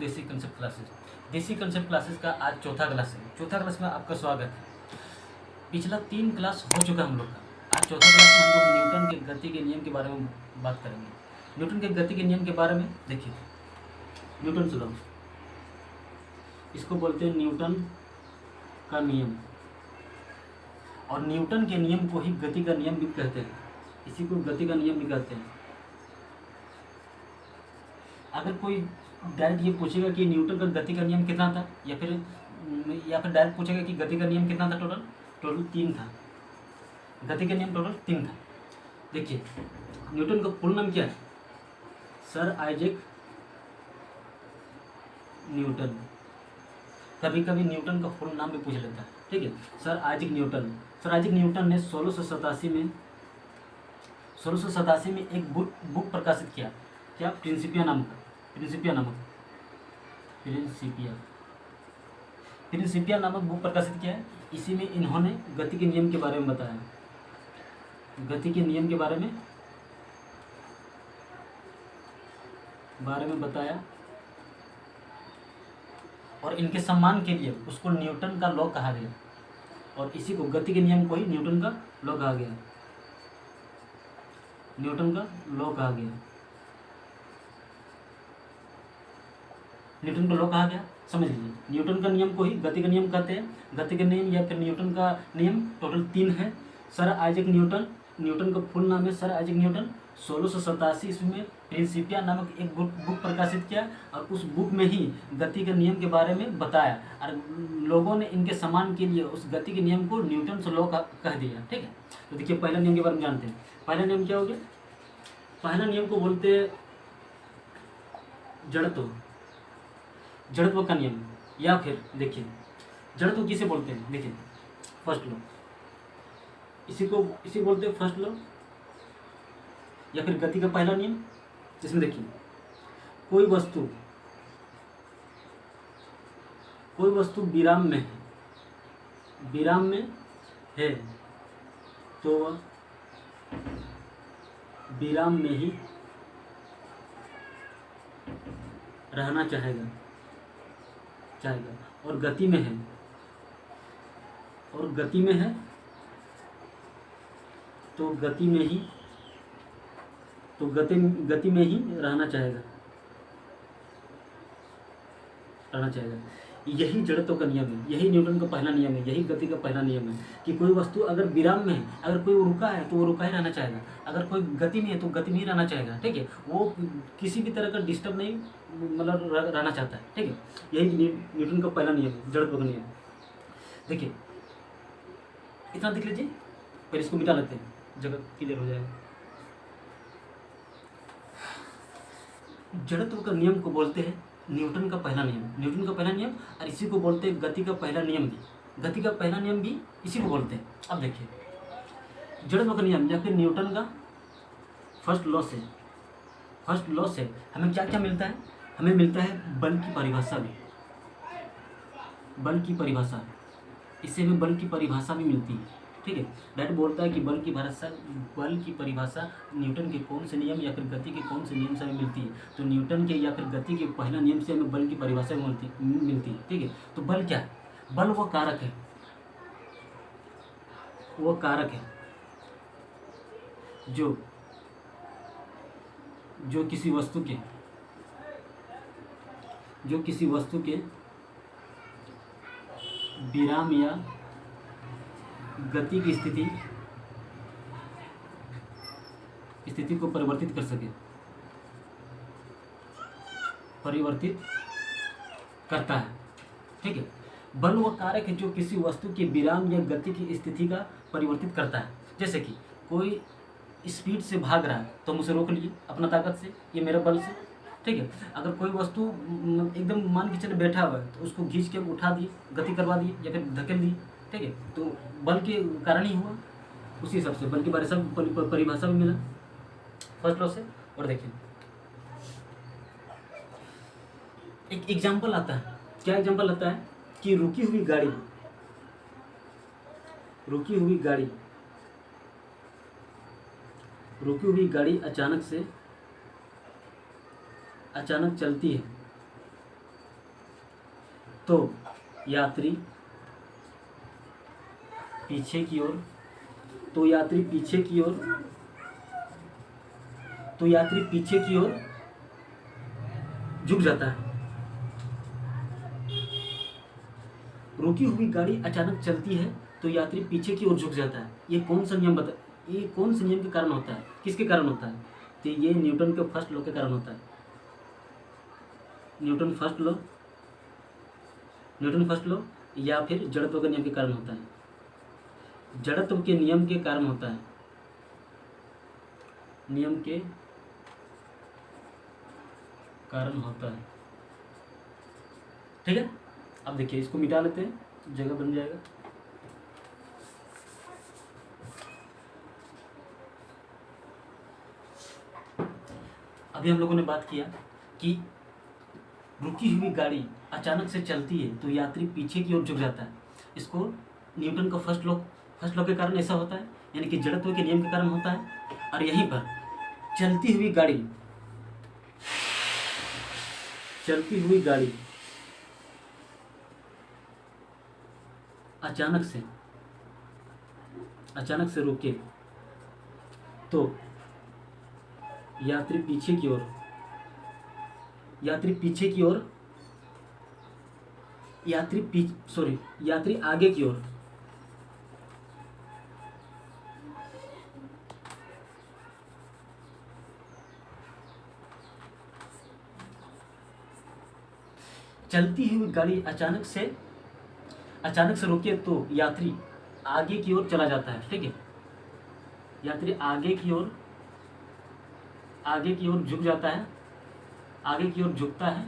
देसी concept classes. देसी concept classes का आज चौथा क्लास है। चौथा क्लास में आपका स्वागत है। पिछला 3 क्लास हो चुका हम लोग का। आज चौथा क्लास में हम लोग न्यूटन के गति के नियम के बारे में बात करेंगे। न्यूटन के गति के नियम के बारे में देखिए, न्यूटन से लॉ, इसको बोलते हैं न्यूटन का नियम, और न्यूटन के नियम को ही गति का नियम भी कहते हैं। इसी को गति का नियम भी कहते हैं। अगर कोई डायरेक्ट ये पूछेगा कि न्यूटन का गति का नियम कितना था, या फिर डायरेक्ट पूछेगा कि गति का नियम कितना था, टोटल 3 था। गति का नियम टोटल 3 था। देखिए, न्यूटन का फुल नाम क्या है? Sir Isaac Newton. कभी कभी न्यूटन का फुल नाम भी पूछ लेता है, ठीक है। Sir Isaac Newton. Sir Isaac Newton ने 1687 में एक बुक प्रकाशित किया। क्या? प्रिंसिपिया नामक बुक प्रकाशित किया है। इसी में इन्होंने गति के नियम के बारे में बताया। गति के नियम के बारे में बताया, और इनके सम्मान के लिए उसको न्यूटन का लॉ कहा गया, और इसी को गति के नियम को ही न्यूटन का लॉ कहा गया। न्यूटन का लॉ कहा गया समझ लीजिए। न्यूटन का नियम को ही गति का नियम कहते हैं। गति का नियम या फिर न्यूटन का नियम टोटल 3 है। सर आइजैक न्यूटन का फुल नाम है सर आइजैक न्यूटन। 1687 ईस्वी में प्रिंसिपिया नामक एक बुक प्रकाशित किया, और उस बुक में ही गति के नियम के बारे में बताया, और लोगों ने इनके सम्मान के लिए उस गति के नियम को न्यूटन से लॉ कह दिया, ठीक है। तो देखिए, पहला नियम के बारे में जानते हैं। पहला नियम क्या हो गया? पहला नियम को बोलते हैं जड़त्व का नियम, या फिर देखिए, जड़त्व किसे बोलते हैं? देखिए, फर्स्ट लॉ, इसी बोलते हैं फर्स्ट लॉ, या फिर गति का पहला नियम। इसमें देखिए, कोई वस्तु विराम में है तो वह विराम में ही रहना चाहेगा, और गति में है तो गति में ही रहना चाहेगा। यही जड़त्व का नियम है, यही न्यूटन का पहला नियम है, यही गति का पहला नियम है कि कोई वस्तु अगर विराम में है, अगर कोई रुका है तो वो रुका ही रहना चाहेगा, अगर कोई गति में है तो गति में ही रहना चाहेगा, ठीक है। वो किसी भी तरह का डिस्टर्ब नहीं मतलब रहना चाहता है, ठीक है। यही न्यूटन का पहला नियम है, जड़त्व का नियम। देखिए, इतना देख लीजिए, फिर इसको मिटा लेते हैं, जगह क्लियर हो जाएगा। जड़त्व का नियम को बोलते हैं न्यूटन का पहला नियम, और इसी को बोलते हैं गति का पहला नियम भी इसी को बोलते हैं। अब देखिए, जड़त्व का नियम या फिर न्यूटन का फर्स्ट लॉ से हमें क्या क्या मिलता है? हमें मिलता है बल की परिभाषा। इससे हमें बल की परिभाषा भी मिलती है, ठीक है। डायरेक्ट बोलता है कि बल की परिभाषा न्यूटन के कौन से नियम या फिर गति के कौन से नियम से हमें मिलती है। तो न्यूटन के या फिर गति के पहला नियम से हमें बल की परिभाषा मिलती है, ठीक है। तो बल क्या है? बल वो कारक है जो किसी वस्तु के विराम या गति की स्थिति को परिवर्तित करता है, ठीक है। बल वह कारक है जो किसी वस्तु के विराम या गति की स्थिति का परिवर्तित करता है। जैसे कि कोई स्पीड से भाग रहा है तो हम उसे रोक लिए अपना ताकत से, ये मेरा बल से, ठीक है। अगर कोई वस्तु एकदम मान के चले बैठा हुआ है तो उसको खींच के उठा दिए, गति करवा दिए या फिर धकेल दिए, ठीक है। तो बल के कारण ही हुआ। उसी हिसाब से बल की परिभाषा भी मिला फर्स्ट लॉ से। और देखिए, एक एग्जाम्पल आता है। क्या एग्जाम्पल आता है? कि रुकी हुई गाड़ी अचानक चलती है तो यात्री पीछे की ओर तो यात्री पीछे की ओर तो यात्री पीछे की ओर झुक जाता है। रुकी हुई गाड़ी अचानक चलती है तो यात्री पीछे की ओर झुक जाता है। ये कौन सा नियम ये कौन से नियम के कारण होता है, किसके कारण होता है? तो ये न्यूटन के फर्स्ट लॉ के कारण होता है। न्यूटन फर्स्ट लॉ या फिर जड़त्व के नियम के कारण होता है। जड़त्व के नियम के कारण होता है। नियम के कारण होता है। ठीक है, अब देखिए इसको मिटा लेते हैं, जगह बन जाएगा। अभी हम लोगों ने बात किया कि रुकी हुई गाड़ी अचानक से चलती है तो यात्री पीछे की ओर झुक जाता है। इसको न्यूटन का फर्स्ट लॉ के कारण ऐसा होता है, यानी कि जड़त्व के नियम के कारण होता है। और यहीं पर चलती हुई गाड़ी अचानक से रुके तो यात्री आगे की ओर चलती हुई गाड़ी अचानक से रुके तो यात्री आगे की ओर चला जाता है। ठीक है, यात्री आगे की ओर झुक जाता है, आगे की ओर झुकता है।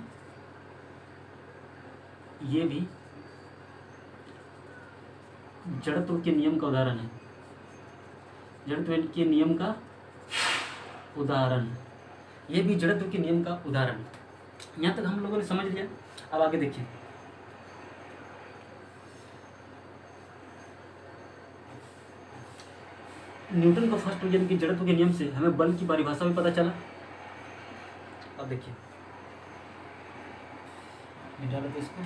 ये भी जड़त्व के नियम का उदाहरण है। ये भी जड़त्व के नियम का उदाहरण है। यहाँ तक हम लोगों ने समझ लिया। अब आगे देखिए, न्यूटन का फर्स्ट लॉ यानी कि जड़त्व के नियम से हमें बल की परिभाषा भी पता चला। अब देखिए निकालो तो इसको।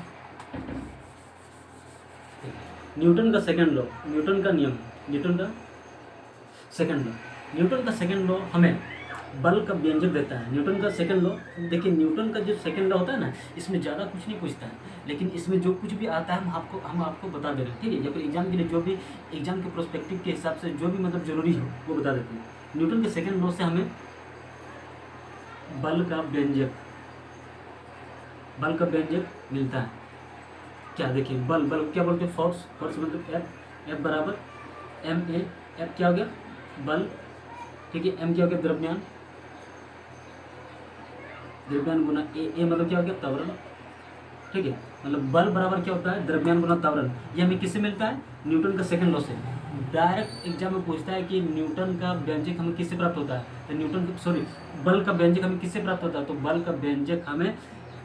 न्यूटन का सेकंड लॉ, न्यूटन का सेकंड लॉ हमें बल का व्यंजक देता है। न्यूटन का सेकंड लॉ, देखिए न्यूटन का जो सेकंड लॉ होता है ना, इसमें ज़्यादा कुछ नहीं पूछता है, लेकिन इसमें जो कुछ भी आता है हम आपको बता दे रहे हैं। ठीक है, या फिर एग्जाम के लिए जो भी एग्जाम के प्रोस्पेक्टिव के हिसाब से जो भी मतलब जरूरी हो वो बता देते हैं। न्यूटन के सेकंड लॉ से हमें बल का व्यंजक मिलता है। क्या देखिए, बल क्या बोलते हैं? फोर्स मतलब F बराबर ma। F क्या हो गया? बल। ठीक है, m क्या हो गया? द्रव्यमान गुना a मतलब क्या हो गया? त्वरण। ठीक है, मतलब बल बराबर क्या होता है? द्रव्यमान गुना त्वरण। ये हमें किससे मिलता है? न्यूटन का सेकंड लॉ से। डायरेक्ट एग्जाम में पूछता है कि न्यूटन का व्यंजक हमें किससे प्राप्त होता है, तो बल का व्यंजक हमें किससे प्राप्त होता है? तो बल का व्यंजक हमें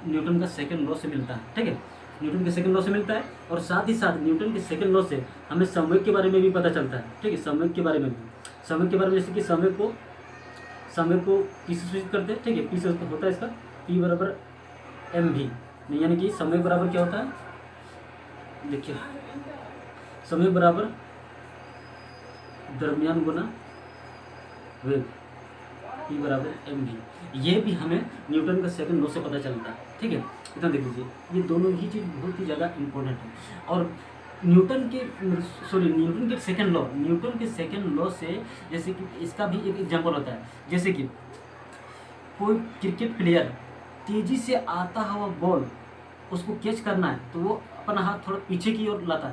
न्यूटन का सेकंड लॉ से मिलता है। ठीक है, न्यूटन के सेकंड लॉ से मिलता है। और साथ ही साथ न्यूटन के सेकंड लॉ से हमें संवेग के बारे में भी पता चलता है। ठीक है, संवेग के बारे में जैसे कि संवेग को पी से सूचित करते हैं। ठीक है, पी से होता है इसका P बराबर mv, यानी कि संवेग बराबर क्या होता है? देखिए, संवेग बराबर द्रव्यमान गुना वेग, P बराबर mv। ये भी हमें न्यूटन का सेकंड लॉ से पता चलता है। ठीक है, इतना देख लीजिए, ये दोनों ही चीज़ बहुत ही ज़्यादा इम्पोर्टेंट है। और न्यूटन के सेकंड लॉ से जैसे कि इसका भी एक एग्जांपल होता है। जैसे कि कोई क्रिकेट प्लेयर तेज़ी से आता हुआ बॉल उसको कैच करना है तो वो अपना हाथ थोड़ा पीछे की ओर लाता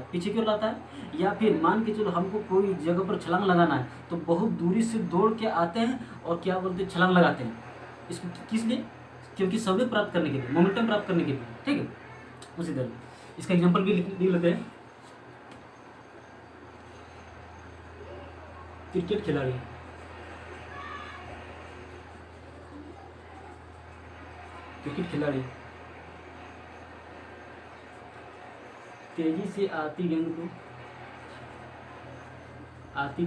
है, या फिर मान के चलो हमको कोई जगह पर छलांग लगाना है तो बहुत दूरी से दौड़ के आते हैं और क्या बोलते हैं, छलांग लगाते हैं। इसको किस लिए? क्योंकि संवेग प्राप्त करने के लिए, मोमेंटम प्राप्त करने के लिए। ठीक है, उसी तरह इसका एग्जांपल भी लिख लेते हैं। क्रिकेट खिलाड़ी तेजी से आती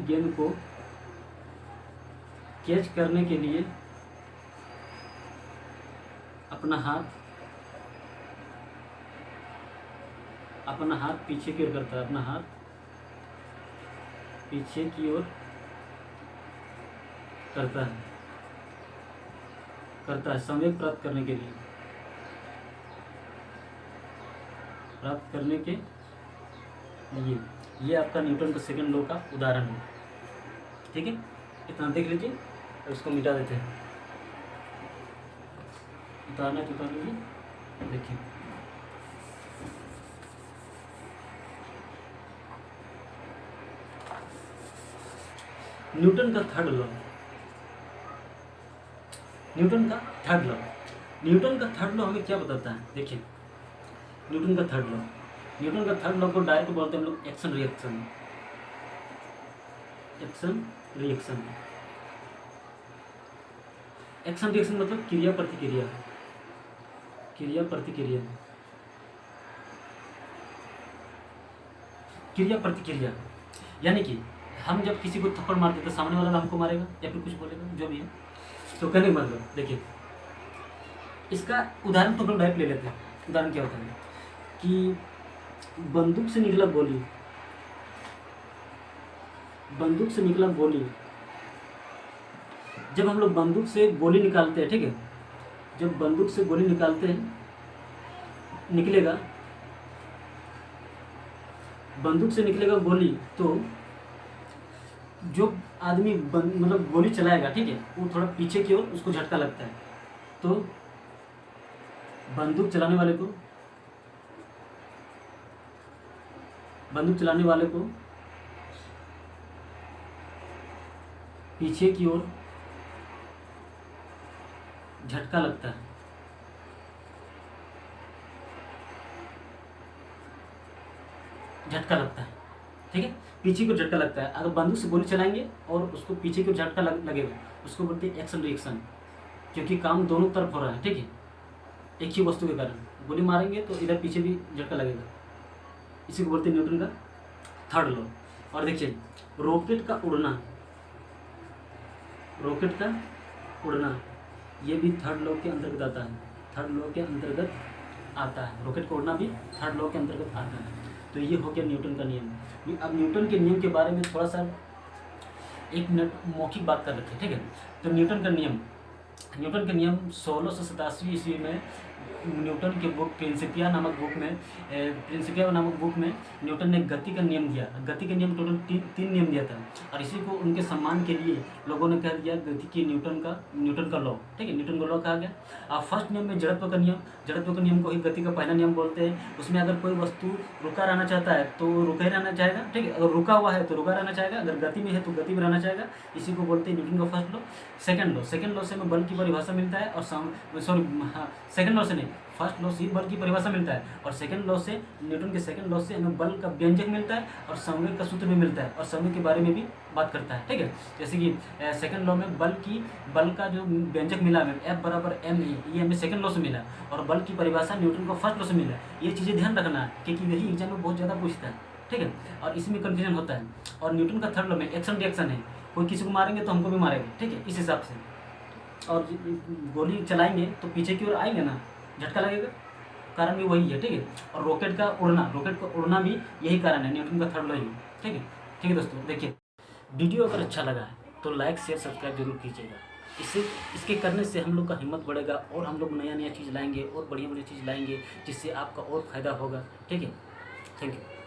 गेंद को कैच करने के लिए अपना हाथ अपना हाथ पीछे की ओर करता है, अपना हाथ पीछे की ओर करता है संवेग प्राप्त करने के लिए, प्राप्त करने के लिए। ये आपका न्यूटन का सेकंड लॉ का उदाहरण है। ठीक है, इतना देख लीजिए, इसको मिटा देते हैं। उतारना है तो उतार लीजिए। देखिए न्यूटन का थर्ड लॉ, न्यूटन का थर्ड लॉ, न्यूटन का थर्ड लॉ हमें क्या बताता है? देखिए न्यूटन का थर्ड लॉ, न्यूटन का थर्ड लॉ को डायरेक्ट बोलते हैं हम लोग action reaction, action reaction. Action reaction मतलब क्रिया प्रतिक्रिया, क्रिया प्रतिक्रिया, क्रिया प्रतिक्रिया। यानी कि हम जब किसी को थप्पड़ मारते हैं तो सामने वाला हमको मारेगा या फिर कुछ बोलेगा, जो भी है। तो कहने का मतलब देखिए, इसका उदाहरण तो हम डायरेक्ट ले लेते हैं। उदाहरण क्या होता है कि बंदूक से निकला गोली, बंदूक से निकला गोली, जब हम लोग बंदूक से गोली निकालते हैं, ठीक है, जब बंदूक से गोली निकालते हैं, निकलेगा, बंदूक से निकलेगा गोली, तो जो आदमी मतलब गोली चलाएगा, ठीक है, वो थोड़ा पीछे की ओर उसको झटका लगता है, तो बंदूक चलाने वाले को, बंदूक चलाने वाले को पीछे की ओर झटका लगता है, झटका लगता है। ठीक है, पीछे को झटका लगता है। अगर बंदूक से गोली चलाएंगे और उसको पीछे को झटका लगेगा, उसको बोलते हैं एक्शन रिएक्शन, क्योंकि काम दोनों तरफ हो रहा है। ठीक है, एक ही वस्तु के कारण गोली मारेंगे तो इधर पीछे भी झटका लगेगा। इसी को बोलते हैं न्यूटन का थर्ड लॉ। और देखिए रॉकेट का उड़ना, रॉकेट का उड़ना ये भी थर्ड लॉ के अंतर्गत आता है, थर्ड लॉ के अंतर्गत आता है। रॉकेट का उड़ना भी थर्ड लॉ के अंतर्गत आता है। तो ये हो गया न्यूटन का नियम। अब न्यूटन के नियम के बारे में थोड़ा सा 1 मिनट मौखिक बात कर लेते हैं। ठीक है, तो न्यूटन का नियम, न्यूटन के नियम 1687 ईस्वी में न्यूटन के बुक प्रिंसिपिया नामक बुक में, प्रिंसिपिया नामक बुक में न्यूटन ने गति का नियम दिया। गति का नियम टोटल तीन नियम दिया था, और इसी को उनके सम्मान के लिए लोगों ने कह दिया गति की न्यूटन का लॉ। ठीक है, न्यूटन का लॉ कहा गया। अब फर्स्ट नियम में जड़त्व का नियम, जड़त्व का नियम को ही गति का पहला नियम बोलते हैं। उसमें अगर कोई वस्तु रुका रहना चाहता है तो रुका ही रहना चाहेगा। ठीक है, अगर रुका हुआ है तो रुका रहना चाहेगा, अगर गति में है तो गति में रहना चाहेगा। इसी को बोलते हैं न्यूटन का फर्स्ट लॉ। सेकंड लॉ से हमें बल की परिभाषा मिलता है, और सेकंड लॉ से नहीं, फर्स्ट लॉ से बल की परिभाषा मिलता है, और सेकंड लॉ से, न्यूटन के सेकंड लॉ से हमें बल का व्यंजक मिलता है, और संवेग का सूत्र भी मिलता है, और समय के बारे में भी बात करता है। ठीक है, जैसे कि सेकंड लॉ में बल का जो व्यंजक मिला हमें F बराबर ma, ये हमें सेकंड लॉ से मिला, और बल की परिभाषा न्यूटन को फर्स्ट लॉ से मिला। ये चीज़ें ध्यान रखना है, क्योंकि यही एग्जाम में बहुत ज़्यादा पूछता है। ठीक है, और इसमें कन्फ्यूजन होता है। और न्यूटन का थर्ड लॉ में एक्शन रिएक्शन है, कोई किसी को मारेंगे तो हमको भी मारेंगे। ठीक है, इस हिसाब से। और गोली चलाएंगे तो पीछे की ओर आएंगे ना, झटका लगेगा, कारण भी वही है। ठीक है, और रॉकेट का उड़ना भी यही कारण है, न्यूटन का थर्ड लॉ ही। ठीक है दोस्तों, देखिए वीडियो अगर अच्छा लगा है तो लाइक शेयर सब्सक्राइब जरूर कीजिएगा। इसके करने से हम लोग का हिम्मत बढ़ेगा, और हम लोग नया चीज़ लाएंगे, और बढ़िया चीज़ लाएंगे, जिससे आपका और फायदा होगा। ठीक है, थैंक यू।